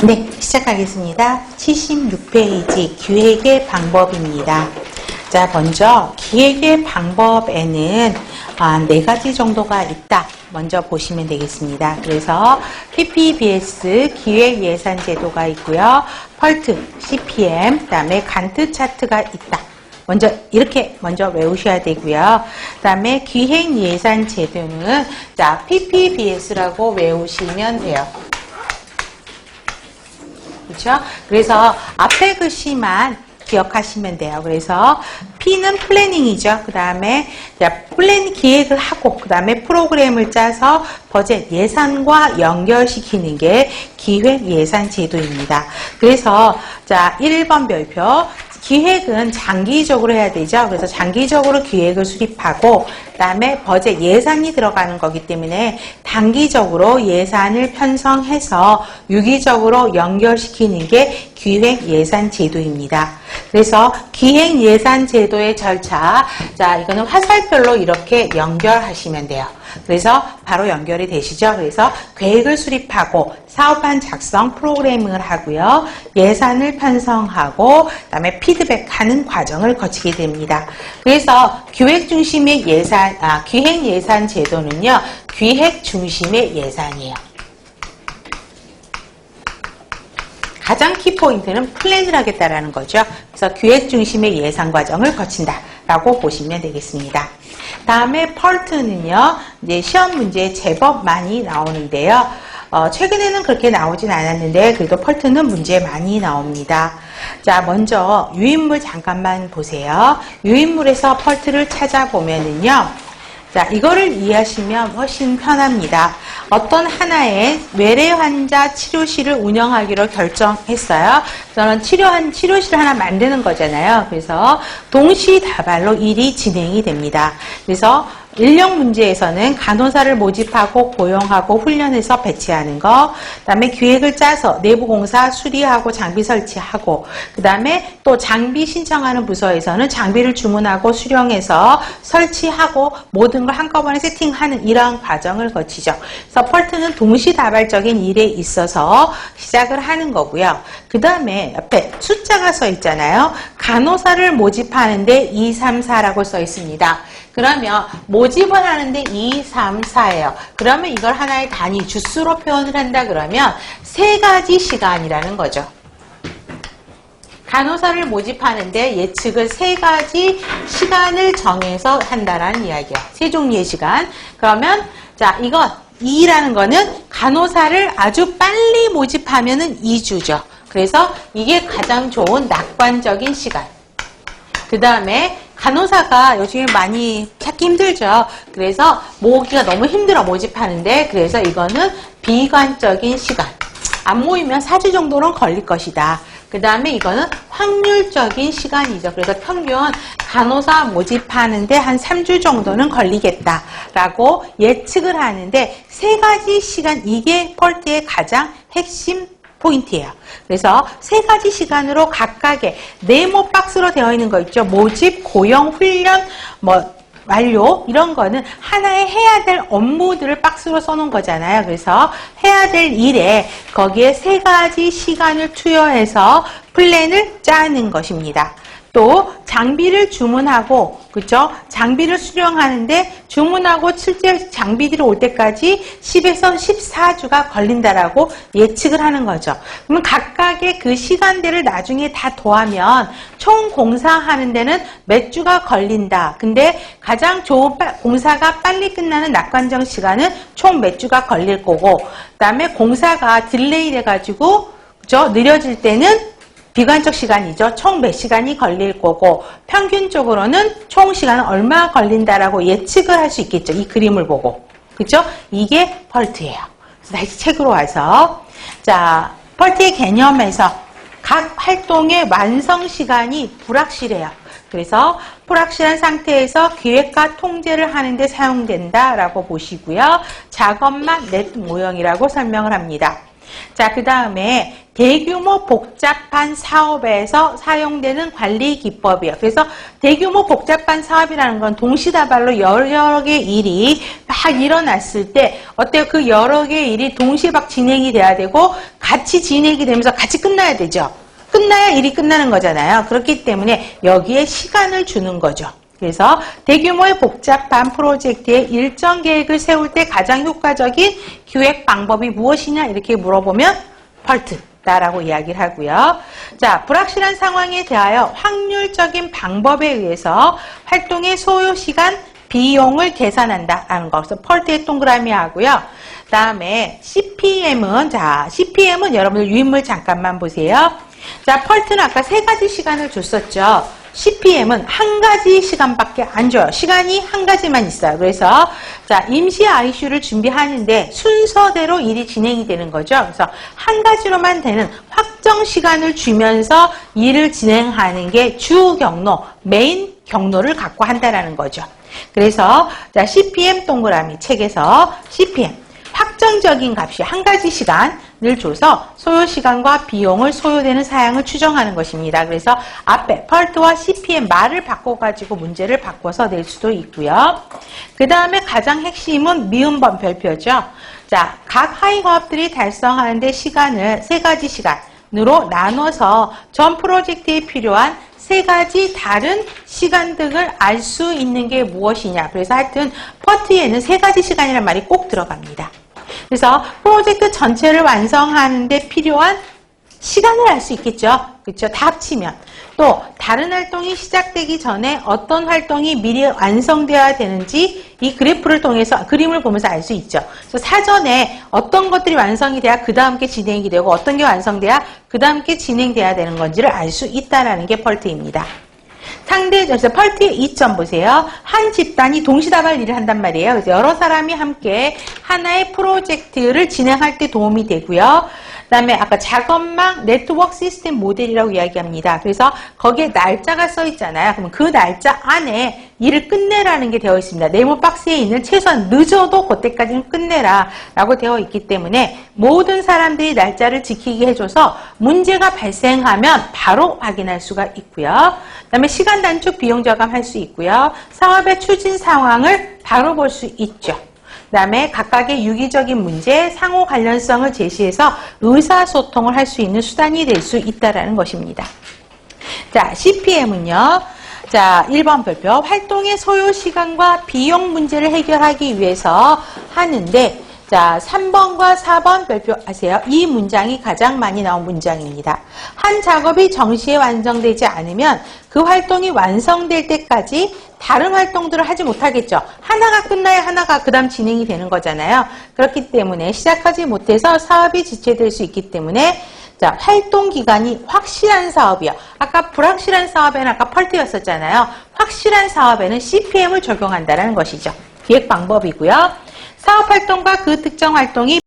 네, 시작하겠습니다. 76페이지 기획의 방법입니다. 자, 먼저 기획의 방법에는 4가지 정도가 있다. 먼저 보시면 되겠습니다. 그래서 PPBS 기획예산제도가 있고요. 펄트, CPM, 그 다음에 간트 차트가 있다. 이렇게 먼저 외우셔야 되고요. 그 다음에 기획예산제도는 자, PPBS라고 외우시면 돼요. 그렇죠? 그래서 앞에 글씨만 기억하시면 돼요. 그래서 P는 플래닝이죠. 그 다음에 플랜 기획을 하고 그 다음에 프로그램을 짜서 버젯 예산과 연결시키는 게 기획 예산 제도입니다. 그래서 자 1번 별표 기획은 장기적으로 해야 되죠. 그래서 장기적으로 기획을 수립하고 그 다음에 버젯 예산이 들어가는 거기 때문에 단기적으로 예산을 편성해서 유기적으로 연결시키는 게 기획 예산 제도입니다. 그래서 기획 예산 제도의 절차, 자 이거는 화살표로 이렇게 연결하시면 돼요. 그래서 바로 연결이 되시죠. 그래서 계획을 수립하고 사업안 작성 프로그래밍을 하고요. 예산을 편성하고 그다음에 피드백하는 과정을 거치게 됩니다. 그래서 기획 중심의 기획 예산 제도는요. 기획 중심의 예산이에요. 가장 키포인트는 플랜을 하겠다라는 거죠. 그래서 기획 중심의 예산 과정을 거친다라고 보시면 되겠습니다. 다음에 펄트는요, 이제 시험 문제에 제법 많이 나오는데요. 최근에는 그렇게 나오진 않았는데, 그래도 펄트는 문제 많이 나옵니다. 자, 먼저 유인물 잠깐만 보세요. 유인물에서 펄트를 찾아보면은요, 자, 이거를 이해하시면 훨씬 편합니다. 어떤 하나의 외래 환자 치료실을 운영하기로 결정했어요. 저는 치료실 하나 만드는 거잖아요. 그래서 동시다발로 일이 진행이 됩니다. 그래서 인력 문제에서는 간호사를 모집하고 고용하고 훈련해서 배치하는 거, 그 다음에 기획을 짜서 내부 공사 수리하고 장비 설치하고, 그 다음에 또 장비 신청하는 부서에서는 장비를 주문하고 수령해서 설치하고 모든 걸 한꺼번에 세팅하는 이러한 과정을 거치죠. 그래서 펄트는 동시다발적인 일에 있어서 시작을 하는 거고요. 그 다음에 옆에 숫자가 써 있잖아요. 간호사를 모집하는데 2, 3, 4라고 써 있습니다. 그러면 모집을 하는데 2, 3, 4예요. 그러면 이걸 하나의 단위, 주수로 표현을 한다 그러면 3가지 시간이라는 거죠. 간호사를 모집하는데 예측을 3가지 시간을 정해서 한다라는 이야기야. 세 종류의 시간. 그러면 자 이건 2라는 거는 간호사를 아주 빨리 모집하면은 2주죠. 그래서 이게 가장 좋은 낙관적인 시간. 그 다음에 간호사가 요즘에 많이 찾기 힘들죠. 그래서 모으기가 너무 힘들어 모집하는데 그래서 이거는 비관적인 시간. 안 모이면 4주 정도는 걸릴 것이다. 그 다음에 이거는 확률적인 시간이죠. 그래서 평균 간호사 모집하는데 한 3주 정도는 걸리겠다라고 예측을 하는데 3가지 시간 이게 펄트의 가장 핵심 포인트예요. 그래서 3가지 시간으로 각각의 네모 박스로 되어 있는 거 있죠. 모집, 고용, 훈련, 완료 이런 거는 하나의 해야 될 업무들을 박스로 써놓은 거잖아요. 그래서 해야 될 일에 거기에 3가지 시간을 투여해서 플랜을 짜는 것입니다. 또 장비를 주문하고 그렇죠? 장비를 수령하는데 주문하고 실제 장비들이 올 때까지 10에서 14주가 걸린다라고 예측을 하는 거죠. 그러면 각각의 그 시간대를 나중에 다 더하면 총 공사하는 데는 몇 주가 걸린다. 근데 가장 좋은 공사가 빨리 끝나는 낙관적 시간은 총 몇 주가 걸릴 거고 그다음에 공사가 딜레이 돼가지고 그렇죠? 느려질 때는 비관적 시간이죠. 총 몇 시간이 걸릴 거고 평균적으로는 총 시간은 얼마 걸린다라고 예측을 할 수 있겠죠. 이 그림을 보고. 그렇죠? 이게 펄트예요. 그래서 다시 책으로 와서 자, 펄트의 개념에서 각 활동의 완성 시간이 불확실해요. 그래서 불확실한 상태에서 기획과 통제를 하는 데 사용된다라고 보시고요. 작업만 넷 모형이라고 설명을 합니다. 자, 그 다음에 대규모 복잡한 사업에서 사용되는 관리 기법이에요. 그래서 대규모 복잡한 사업이라는 건 동시다발로 여러 개의 일이 막 일어났을 때 어때요? 그 여러 개의 일이 동시에 막 진행이 돼야 되고 같이 진행이 되면서 같이 끝나야 되죠. 끝나야 일이 끝나는 거잖아요. 그렇기 때문에 여기에 시간을 주는 거죠. 그래서 대규모의 복잡한 프로젝트에 일정 계획을 세울 때 가장 효과적인 기획 방법이 무엇이냐 이렇게 물어보면 펄트다라고 이야기를 하고요. 자, 불확실한 상황에 대하여 확률적인 방법에 의해서 활동의 소요 시간, 비용을 계산한다라는 거. 그래서 펄트의 동그라미 하고요. 다음에 CPM은 여러분들 유인물 잠깐만 보세요. 자, 펄트는 아까 3가지 시간을 줬었죠. CPM은 한 가지 시간밖에 안 줘요. 시간이 한 가지만 있어요. 그래서 자, 임시 ICU를 준비하는데 순서대로 일이 진행이 되는 거죠. 그래서 한 가지로만 되는 확정 시간을 주면서 일을 진행하는 게 주 경로, 메인 경로를 갖고 한다라는 거죠. 그래서 자, CPM 동그라미 책에서 CPM 확정적인 값이 한 가지 시간을 줘서 소요시간과 비용을 소요되는 사양을 추정하는 것입니다. 그래서 앞에 펄트와 CPM 말을 바꿔가지고 문제를 바꿔서 낼 수도 있고요. 그 다음에 가장 핵심은 미음번 별표죠. 자, 각 하이허업들이 달성하는데 시간을 3가지 시간으로 나눠서 전 프로젝트에 필요한 3가지 다른 시간 등을 알 수 있는 게 무엇이냐. 그래서 하여튼 펄트에는 3가지 시간이라는 말이 꼭 들어갑니다. 그래서 프로젝트 전체를 완성하는데 필요한 시간을 알 수 있겠죠. 그렇죠? 다 합치면. 또 다른 활동이 시작되기 전에 어떤 활동이 미리 완성되어야 되는지 이 그래프를 통해서 그림을 보면서 알 수 있죠. 그래서 사전에 어떤 것들이 완성이 돼야 그 다음 게 진행이 되고 어떤 게 완성돼야 그 다음 게 진행돼야 되는 건지를 알 수 있다는 게 펄트입니다. 그래서 펄트의 이점 보세요. 한 집단이 동시다발 일을 한단 말이에요. 그래서 여러 사람이 함께 하나의 프로젝트를 진행할 때 도움이 되고요. 그 다음에 아까 작업망 네트워크 시스템 모델이라고 이야기합니다. 그래서 거기에 날짜가 써 있잖아요. 그러면 그 날짜 안에 일을 끝내라는 게 되어 있습니다. 네모 박스에 있는 최소한 늦어도 그때까지는 끝내라 라고 되어 있기 때문에 모든 사람들이 날짜를 지키게 해줘서 문제가 발생하면 바로 확인할 수가 있고요. 그 다음에 시간 단축 비용 절감할 수 있고요. 사업의 추진 상황을 바로 볼 수 있죠. 그 다음에 각각의 유기적인 문제, 상호 관련성을 제시해서 의사소통을 할 수 있는 수단이 될 수 있다는 것입니다. 자, CPM은요. 자, 1번 별표. 활동의 소요 시간과 비용 문제를 해결하기 위해서 하는데, 자, 3번과 4번 별표 아세요? 이 문장이 가장 많이 나온 문장입니다. 한 작업이 정시에 완성되지 않으면 그 활동이 완성될 때까지 다른 활동들을 하지 못하겠죠. 하나가 끝나야 하나가 그 다음 진행이 되는 거잖아요. 그렇기 때문에 시작하지 못해서 사업이 지체될 수 있기 때문에 자, 활동 기간이 확실한 사업이요. 아까 불확실한 사업에는 아까 펄트였었잖아요. 확실한 사업에는 CPM을 적용한다는 것이죠. 기획 방법이고요. 사업 활동과 그 특정 활동이